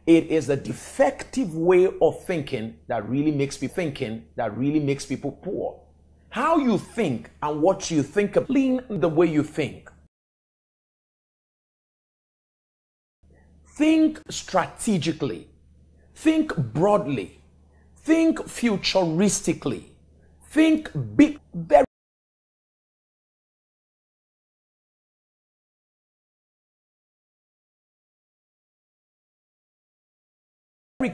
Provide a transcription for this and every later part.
It is a defective way of thinking that really makes people poor. How you think and what you think of, clean the way you think. Think strategically. Think broadly. Think futuristically. Think big, very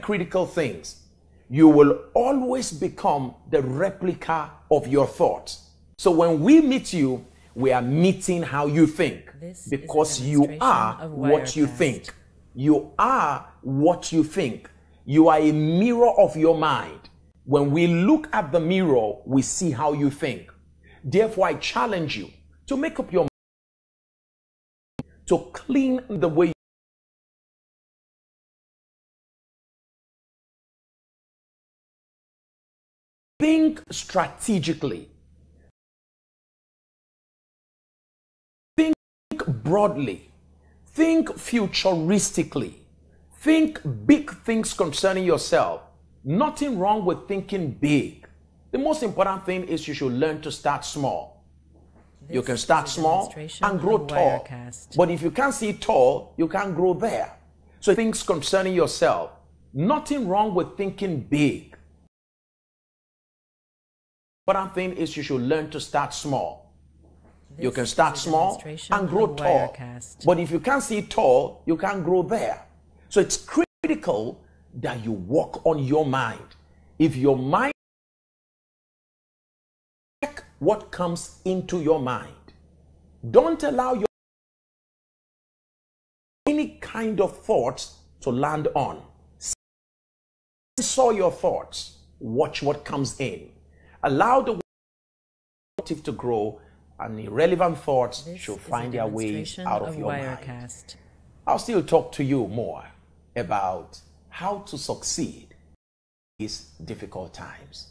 critical things. You will always become the replica of your thoughts. So when we meet you, we are meeting how you think, because you are what you think. You are what you think. You are a mirror of your mind. When we look at the mirror, we see how you think. Therefore, I challenge you to make up your mind, to clean the way you think strategically. Think broadly. Think futuristically. Think big things concerning yourself. Nothing wrong with thinking big. The most important thing is you should learn to start small. You can start small and grow tall. But if you can't see tall, you can't grow there. So things concerning yourself. Nothing wrong with thinking big. The important thing is you should learn to start small. You can start small and grow tall. But if you can't see tall, you can't grow there. So it's critical that you work on your mind. If your mind, check what comes into your mind. Don't allow your any kind of thoughts to land on. Censor your thoughts. Watch what comes in. Allow the motive to grow, and irrelevant thoughts should find their way out of your mind. I'll still talk to you more about how to succeed in these difficult times.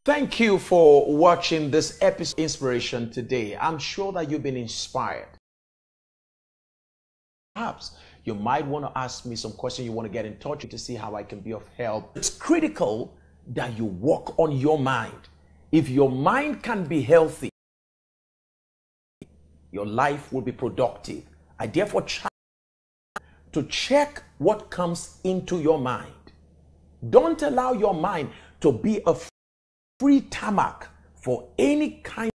Thank you for watching this episode of Inspiration today. I'm sure that you've been inspired. Perhaps you might want to ask me some questions. You want to get in touch to see how I can be of help. It's critical that you work on your mind. If your mind can be healthy, your life will be productive. I therefore challenge you to check what comes into your mind. Don't allow your mind to be a free tarmac for any kind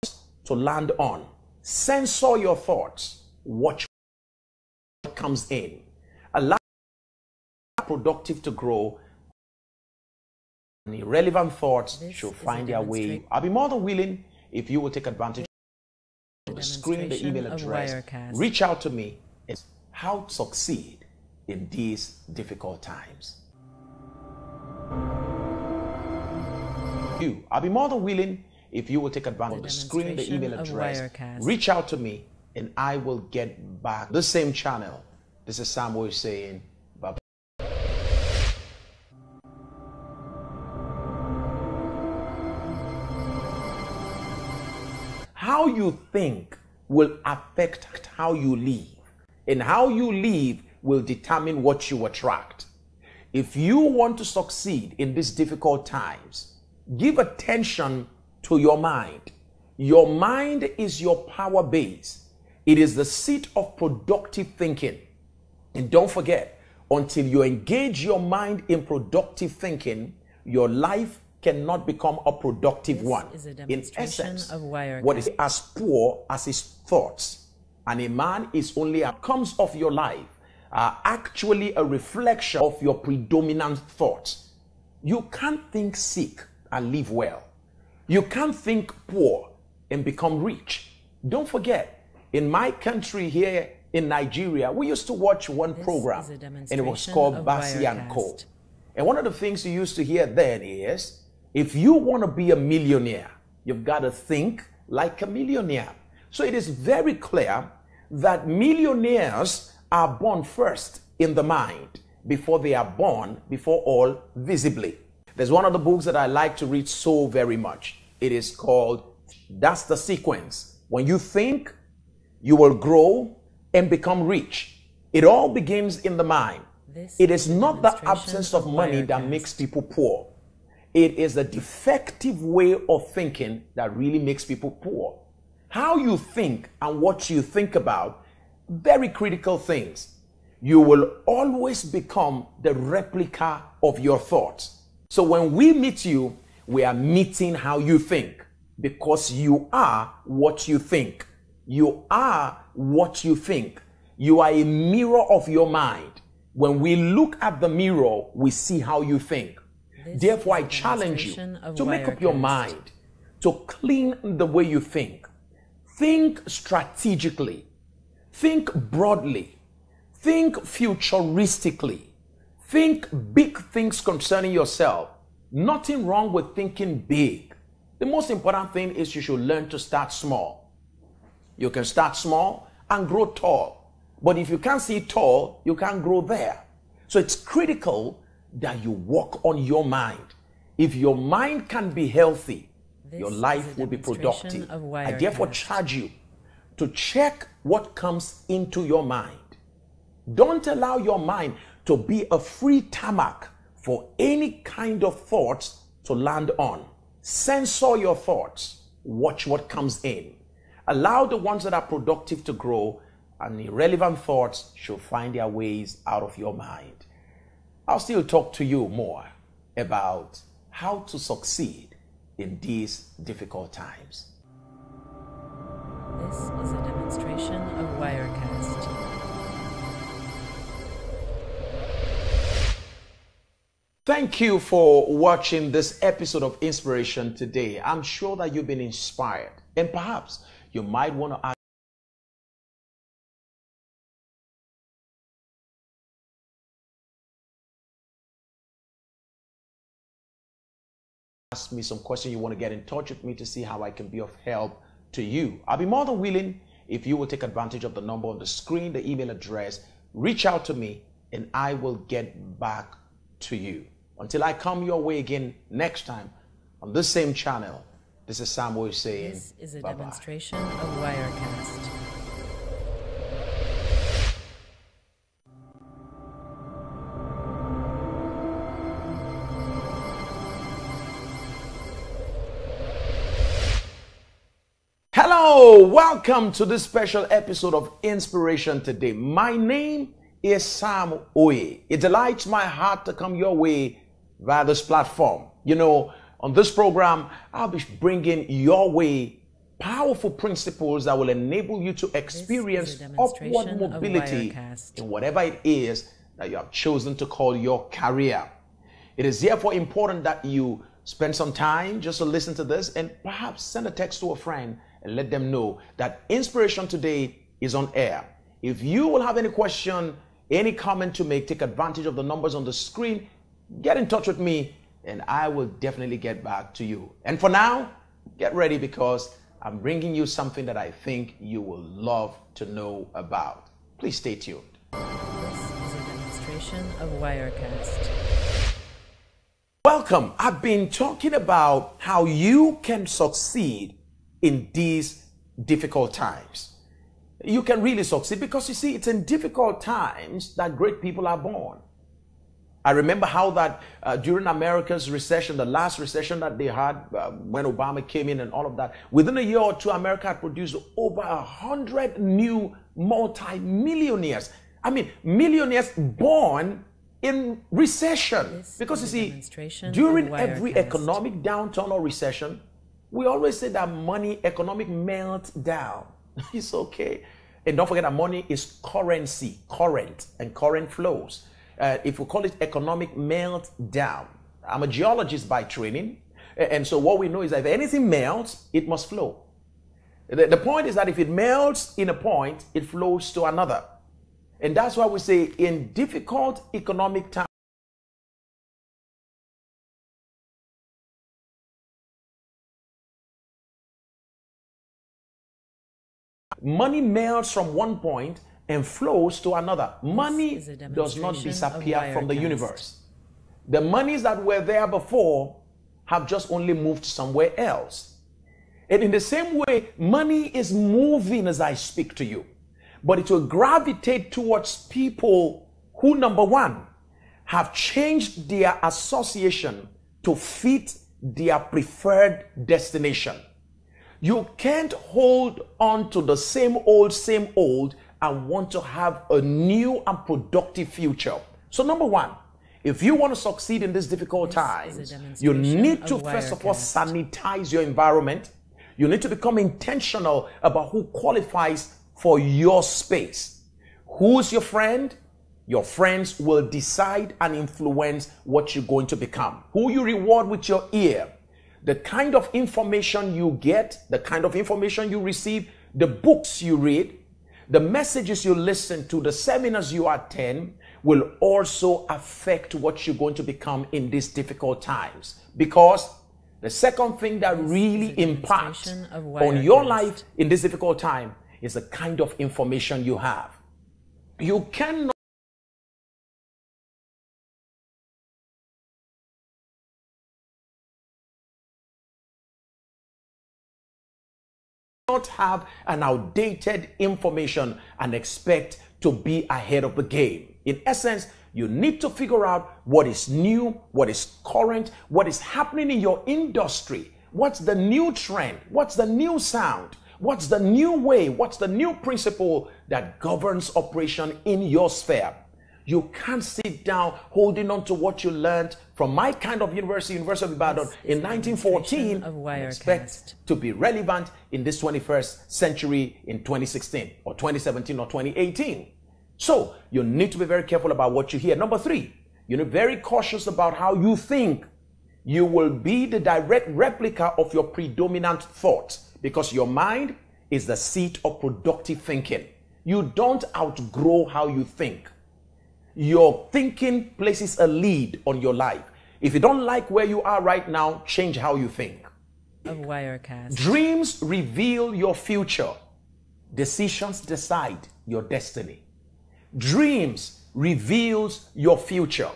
of to land on. Censor your thoughts. Watch what comes in. Allow productive to grow. And irrelevant thoughts should find their way. I'll be more than willing if you will take advantage of the screen, the email address. Reach out to me. It's how to succeed in these difficult times. I'll be more than willing if you will take advantage of the screen, the email address. Reach out to me and I will get back. The same channel. This is Samuel saying bye. How you think will affect how you live, and how you live will determine what you attract. If you want to succeed in these difficult times, give attention to your mind. Your mind is your power base. It is the seat of productive thinking. And don't forget, until you engage your mind in productive thinking, your life cannot become a productive one. In essence, what is as poor as his thoughts, and a man is only outcomes of your life are actually a reflection of your predominant thoughts. You can't think sick and live well. You can't think poor and become rich. Don't forget, in my country here in Nigeria, we used to watch one program, and it was called Basi and Co. And one of the things you used to hear then is, if you want to be a millionaire, you've got to think like a millionaire. So it is very clear that millionaires are born first in the mind before they are born, before all, visibly. There's one of the books that I like to read so very much. It is called, that's the sequence. When you think, you will grow and become rich. It all begins in the mind. It is not the absence of money that makes people poor. It is a defective way of thinking that really makes people poor. How you think and what you think about, very critical things. You will always become the replica of your thoughts. So when we meet you, we are meeting how you think, because you are what you think. You are what you think. You are a mirror of your mind. When we look at the mirror, we see how you think. Therefore, I challenge you to make up your mind, to clean the way you think. Think strategically. Think broadly. Think futuristically. Think big things concerning yourself. Nothing wrong with thinking big. The most important thing is you should learn to start small. You can start small and grow tall. But if you can't see tall, you can't grow there. So it's critical that you work on your mind. If your mind can be healthy, your life will be productive. I therefore charge you to check what comes into your mind. Don't allow your mind to be a free tarmac for any kind of thoughts to land on. Censor your thoughts. Watch what comes in. Allow the ones that are productive to grow, and irrelevant thoughts should find their ways out of your mind. I'll still talk to you more about how to succeed in these difficult times. This is a demonstration of Wirecast. Thank you for watching this episode of Inspiration today. I'm sure that you've been inspired, and perhaps you might want to ask me some questions. You want to get in touch with me to see how I can be of help to you. I'll be more than willing if you will take advantage of the number on the screen, the email address. Reach out to me and I will get back to you. Until I come your way again next time on this same channel, this is Samuel saying, this is a bye-bye. Demonstration of Wirecast. Hello, welcome to this special episode of Inspiration Today. My name is Sam Oye. It delights my heart to come your way via this platform. You know, on this program, I'll be bringing your way powerful principles that will enable you to experience upward mobility in whatever it is that you have chosen to call your career. It is therefore important that you spend some time just to listen to this, and perhaps send a text to a friend and let them know that Inspiration Today is on air. If you will have any question, any comment to make, take advantage of the numbers on the screen, get in touch with me and I will definitely get back to you. And for now, get ready, because I'm bringing you something that I think you will love to know about. Please stay tuned. This is a demonstration of Wirecast. Welcome. I've been talking about how you can succeed in these difficult times. You can really succeed because, you see, it's in difficult times that great people are born. I remember how that during America's recession, the last recession that they had when Obama came in and all of that, within a year or two, America had produced over 100 new multi-millionaires. I mean, millionaires born in recession. Because, you see, during every economic downturn or recession, we always say that money, economic meltdown. It's okay. And don't forget that money is currency, current, and current flows. If we call it economic meltdown, I'm a geologist by training. And so what we know is that if anything melts, it must flow. The point is that if it melts in a point, it flows to another. And that's why we say in difficult economic times, money melts from one point and flows to another. Money does not disappear from the universe. The monies that were there before have just only moved somewhere else. And in the same way, money is moving as I speak to you, but it will gravitate towards people who, number one, have changed their association to fit their preferred destination. You can't hold on to the same old and want to have a new and productive future. So number one, if you want to succeed in these difficult times, you need to first of all sanitize your environment. You need to become intentional about who qualifies for your space. Who's your friend? Your friends will decide and influence what you're going to become. Who you reward with your ear, the kind of information you get, the kind of information you receive, the books you read, the messages you listen to, the seminars you attend will also affect what you're going to become in these difficult times. Because the second thing that really impacts on your life in this difficult time is the kind of information you have. You cannot have an outdated information and expect to be ahead of the game. In essence, you need to figure out what is new, what is current, what is happening in your industry. What's the new trend? What's the new sound? What's the new way? What's the new principle that governs operation in your sphere? You can't sit down holding on to what you learned from my kind of university, University of Ibadan in 1914, and expect to be relevant in this 21st century in 2016 or 2017 or 2018. So you need to be very careful about what you hear. Number three, you need to be very cautious about how you think. You will be the direct replica of your predominant thoughts because your mind is the seat of productive thinking. You don't outgrow how you think. Your thinking places a lead on your life. If you don't like where you are right now, change how you think. Of Wirecast. Dreams reveal your future. Decisions decide your destiny. Dreams reveals your future.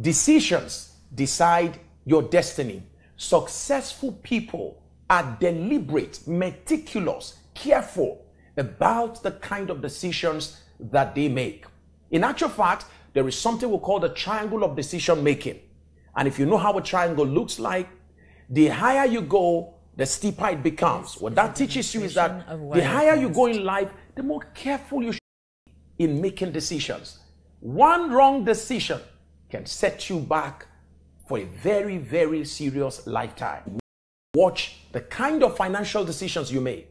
Decisions decide your destiny. Successful people are deliberate, meticulous, careful about the kind of decisions that they make. In actual fact, there is something we call the triangle of decision making. And if you know how a triangle looks like, the higher you go, the steeper it becomes. What that teaches you is that the higher you go in life, the more careful you should be in making decisions. One wrong decision can set you back for a very, very serious lifetime. Watch the kind of financial decisions you make,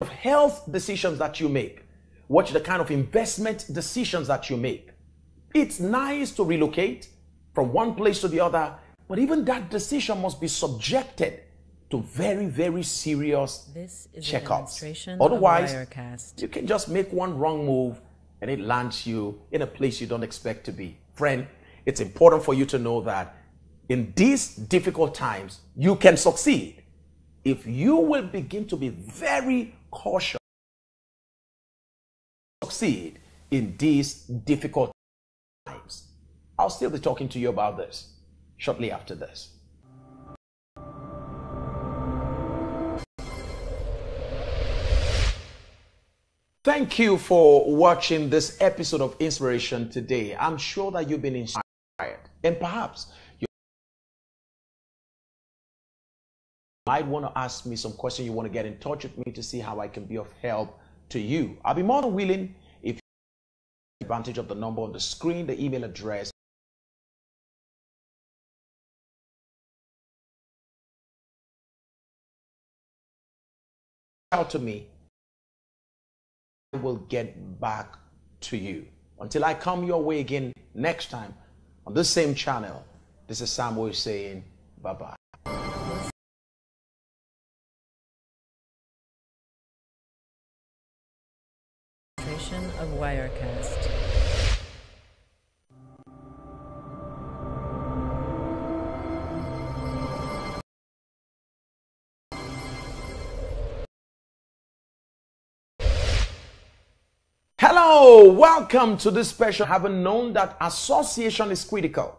the health decisions that you make. Watch the kind of investment decisions that you make. It's nice to relocate from one place to the other, but even that decision must be subjected to very, very serious checkups. Otherwise, you can just make one wrong move and it lands you in a place you don't expect to be. Friend, it's important for you to know that in these difficult times, you can succeed if you will begin to be very cautious. Succeed in these difficult times. I'll still be talking to you about this shortly after this. Thank you for watching this episode of Inspiration today. I'm sure that you've been inspired and perhaps you might want to ask me some questions. You want to get in touch with me to see how I can be of help to you. I'll be more than willing if you take advantage of the number on the screen, the email address. Out to me, I will get back to you. Until I come your way again next time on this same channel, this is Samuel saying bye-bye. Of Wirecast. Hello, welcome to this special. Haven't known that association is critical.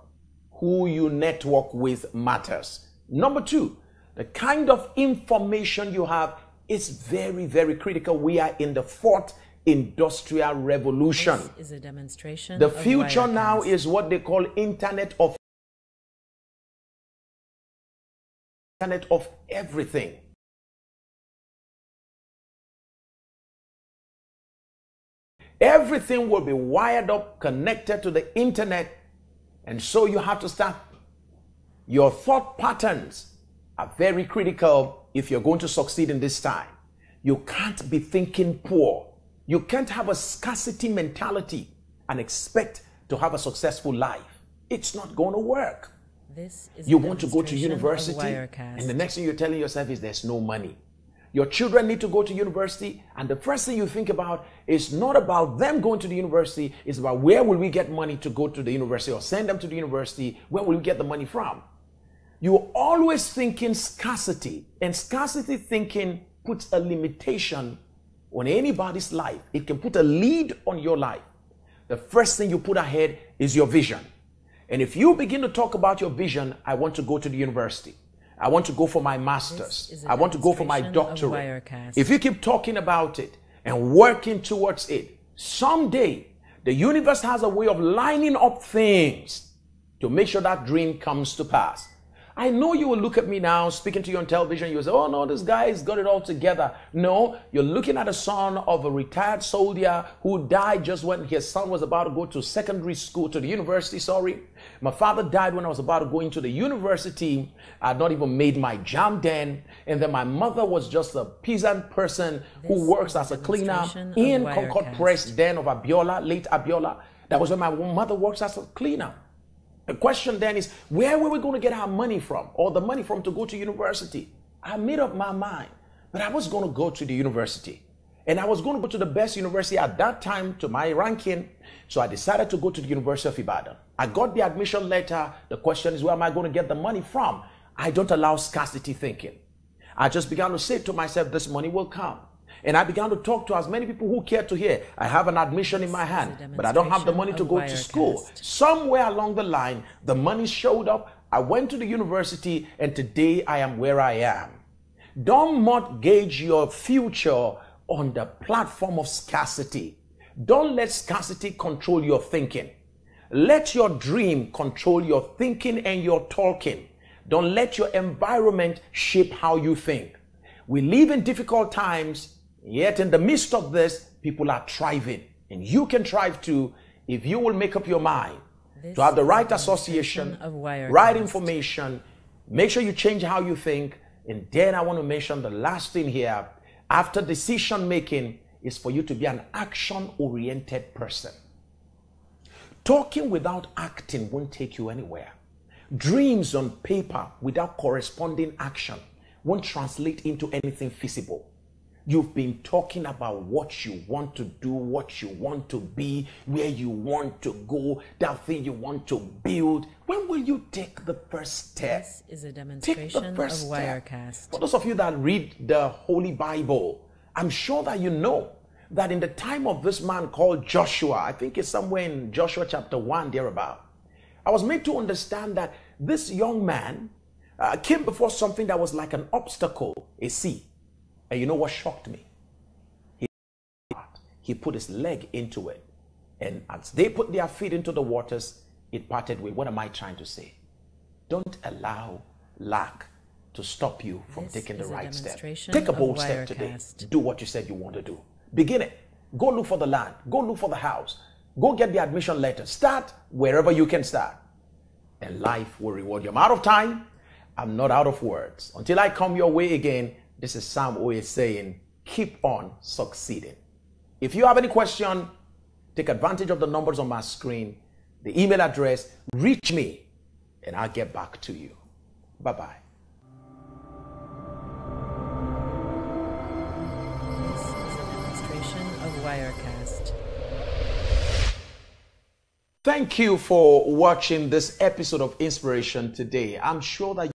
who you network with matters. Number two, the kind of information you have is very, very critical. We are in the fourth industrial revolution. This is a demonstration. The future now is what they call Internet of everything. Everything will be wired up, connected to the internet, and so you have to start. Your thought patterns are very critical if you're going to succeed in this time. You can't be thinking poor. You can't have a scarcity mentality and expect to have a successful life. It's not going to work. You want to go to university, and the next thing you're telling yourself is there's no money. Your children need to go to university, and the first thing you think about is not about them going to the university, it's about where will we get money to go to the university or send them to the university, where will we get the money from? You're always thinking scarcity, and scarcity thinking puts a limitation on anybody's life. It can put a lead on your life. The first thing you put ahead is your vision. And if you begin to talk about your vision, I want to go to the university, I want to go for my master's, I want to go for my doctorate. If you keep talking about it and working towards it, someday the universe has a way of lining up things to make sure that dream comes to pass. I know you will look at me now, speaking to you on television, you will say, oh no, this guy's got it all together. No, you're looking at a son of a retired soldier who died just when his son was about to go to secondary school, to the university, sorry. My father died when I was about to go into the university. I had not even made my jam then. And then my mother was just a peasant person who works as a cleaner in Concord Press, den of Abiola, late Abiola. That was when my mother works as a cleaner. The question then is, where were we going to get our money from, or the money from, to go to university? I made up my mind that I was going to go to the university, and I was going to go to the best university at that time to my ranking. So I decided to go to the University of Ibadan. I got the admission letter. The question is, where am I going to get the money from? I don't allow scarcity thinking. I just began to say to myself, this money will come. And I began to talk to as many people who care to hear. I have an admission in my hand, but I don't have the money to go to school. Somewhere along the line, the money showed up. I went to the university, and today I am where I am. Don't mortgage your future on the platform of scarcity. Don't let scarcity control your thinking. Let your dream control your thinking and your talking. Don't let your environment shape how you think. We live in difficult times. Yet in the midst of this, people are thriving. And you can thrive too if you will make up your mind to have the right association, right information. Make sure you change how you think. And then I want to mention the last thing here. After decision making is for you to be an action-oriented person. Talking without acting won't take you anywhere. Dreams on paper without corresponding action won't translate into anything feasible. You've been talking about what you want to do, what you want to be, where you want to go, that thing you want to build. When will you take the first step? This is a demonstration of Wirecast. For those of you that read the Holy Bible, I'm sure that you know that in the time of this man called Joshua, I think it's somewhere in Joshua chapter 1, thereabout, I was made to understand that this young man came before something that was like an obstacle, a sea. And you know what shocked me? He put his leg into it. And as they put their feet into the waters, it parted with. What am I trying to say? Don't allow lack to stop you from taking the right step. Take a bold step today. Do what you said you want to do. Begin it. Go look for the land. Go look for the house. Go get the admission letter. Start wherever you can start. And life will reward you. I'm out of time. I'm not out of words. Until I come your way again, this is Sam always saying, keep on succeeding. If you have any question, take advantage of the numbers on my screen, the email address, reach me, and I'll get back to you. Bye-bye. This is a demonstration of Wirecast. Thank you for watching this episode of Inspiration today. I'm sure that